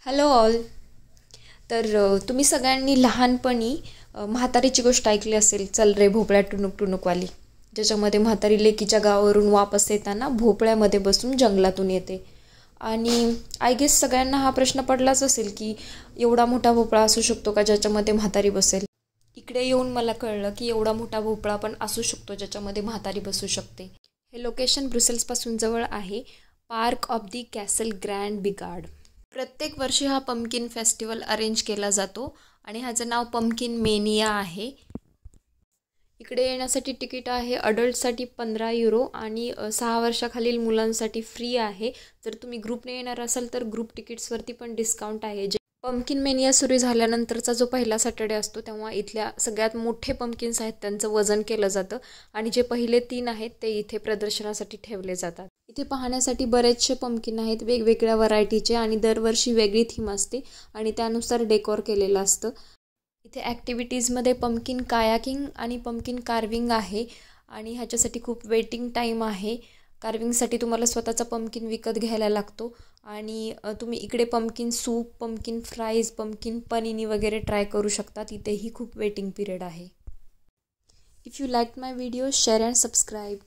Hello all. तुम्ही सगळ्यांनी लहानपणी म्हातारीची गोष्ट ऐकली असेल, चल रे भोपळ्या टुनुक टुनुकवाली, ज्याच्यामध्ये म्हातारी लेकीच्या गावावरून वापस येताना भोपळ्यामध्ये बसून जंगलातून येते. आणि आय गेस सगळ्यांना हा प्रश्न पडलाच असेल की एवढा मोठा भोपळा असू शकतो का ज्याच्यामध्ये म्हातारी बसेल. इकडे येऊन मला कळलं की एवढा मोठा भोपळा पण असू शकतो ज्याच्यामध्ये म्हातारी बसू शकते. हे लोकेशन ब्रुसेल्सपासून जवळ आहे, park of the castle Grand Bigard. प्रत्येक वर्षी हा पंपकिन फेस्टिवल अरेंज केला जातो आणि ह्याचं नाव पंपकिन मेनिया आहे. इकडे येण्यासाठी तिकीट आहे अडल्टसाठी 15 युरो आणि 6 वर्षाखालील मुलांसाठी फ्री आहे. जर तुम्ही ग्रुपने येणार असाल तर ग्रुप तिकीट्सवरती पण डिस्काउंट आहे. पंपकिन मेनिया सुरू झाल्यानंतरचा जो पहिला सॅटर्डे असतो तेव्हा इथल्या सगळ्यात मोठे पंपकिन्स आहेत त्यांचं वजन केलं जातं आणि जे पहिले 3 आहेत ते इथे प्रदर्शनासाठी ठेवले जातात. इथे पाहण्यासाठी बरेचसे पंपकिन आहेत वेगवेगळ्या व्हरायटीचे आणि दरवर्षी वेगळी थीम असते आणि त्यानुसार डेकोर केलेलं असतं. इथे ॲक्टिव्हिटीजमध्ये पंपकिन कायाकिंग आणि पंपकिन कार्विंग आहे आणि ह्याच्यासाठी खूप वेटिंग टाईम आहे. कार्विंगसाठी तुम्हाला स्वतःचा पंपकिन विकत घ्यायला लागतो आणि तुम्ही इकडे pumpkin soup, pumpkin fries, pumpkin panini वगैरे ट्राय करू शकता. तिथेही खूप वेटिंग पिरियड आहे. If you like my video, share and subscribe.